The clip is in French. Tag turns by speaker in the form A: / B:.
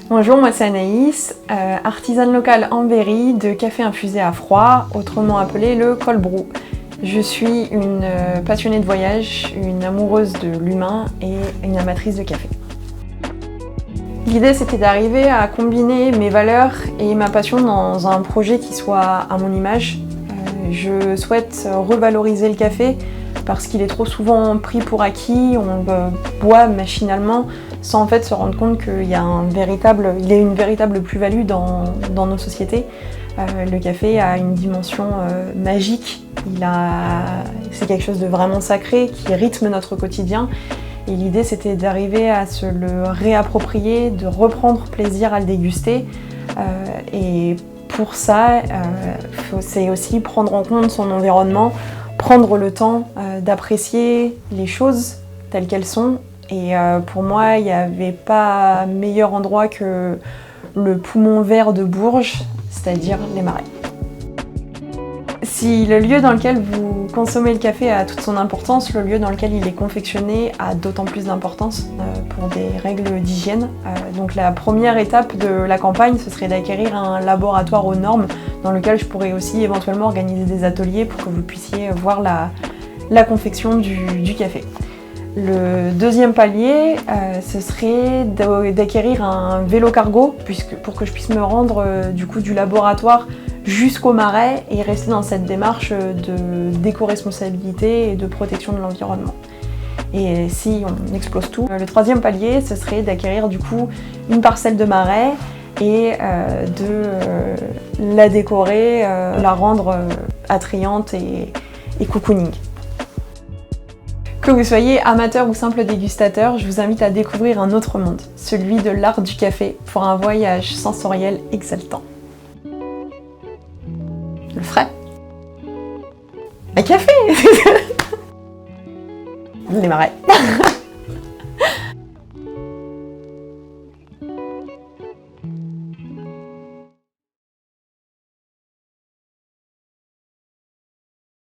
A: Bonjour, moi c'est Anaïs, artisane locale en Berry de café infusé à froid, autrement appelé le cold brew. Je suis une passionnée de voyage, une amoureuse de l'humain et une amatrice de café. L'idée c'était d'arriver à combiner mes valeurs et ma passion dans un projet qui soit à mon image. Je souhaite revaloriser le café parce qu'il est trop souvent pris pour acquis, on boit machinalement sans en fait se rendre compte qu'il y a une véritable plus-value dans nos sociétés. Le café a une dimension magique, c'est quelque chose de vraiment sacré qui rythme notre quotidien. Et l'idée c'était d'arriver à se le réapproprier, de reprendre plaisir à le déguster. Et pour ça, c'est aussi prendre en compte son environnement, prendre le temps d'apprécier les choses telles qu'elles sont. Et pour moi, il n'y avait pas meilleur endroit que le poumon vert de Bourges, c'est-à-dire les Marais. Si le lieu dans lequel vous consommez le café a toute son importance, le lieu dans lequel il est confectionné a d'autant plus d'importance pour des règles d'hygiène. Donc la première étape de la campagne, ce serait d'acquérir un laboratoire aux normes dans lequel je pourrais aussi éventuellement organiser des ateliers pour que vous puissiez voir la confection du café. Le deuxième palier, ce serait d'acquérir un vélo cargo pour que je puisse me rendre du laboratoire jusqu'au marais et rester dans cette démarche d'éco-responsabilité et de protection de l'environnement. Et si on explose tout, le troisième palier, ce serait d'acquérir une parcelle de marais et de la décorer, la rendre attrayante et cocooning. Que vous soyez amateur ou simple dégustateur, je vous invite à découvrir un autre monde, celui de l'art du café, pour un voyage sensoriel exaltant. Le frais. Le café. Les marais.